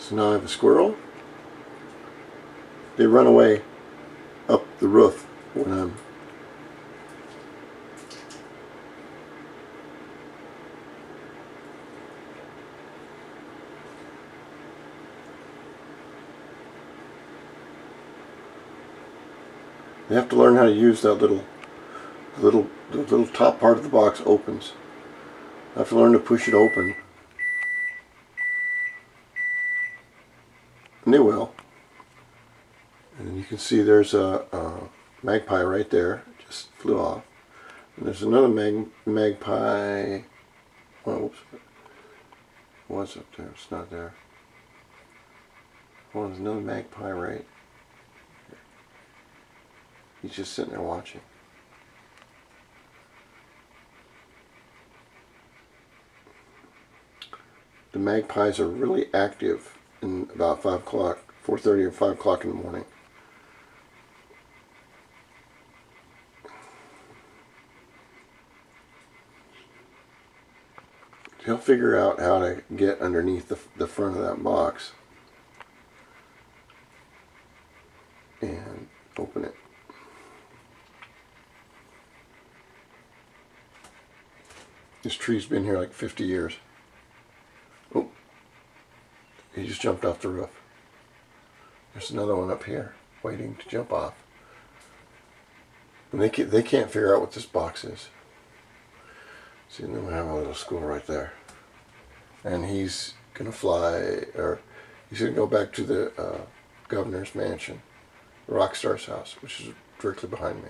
So now I have a squirrel. They run away up the roof when I'm you have to learn how to use that the little top part of the box opens. I have to learn to push it open. And they will. And you can see there's a magpie right there. It just flew off. And there's another magpie. Oh, oops. What's up there? It's not there. Oh, there's another magpie right here. He's just sitting there watching. The magpies are really active in about 5 o'clock, 4:30 or 5 o'clock in the morning. He'll figure out how to get underneath the front of that box and open it. This tree's been here like 50 years. Oh, he just jumped off the roof. There's another one up here waiting to jump off. And they can't figure out what this box is. See, and then we have a little school right there. And he's going to fly, or he's going to go back to the governor's mansion, the rock star's house, which is directly behind me.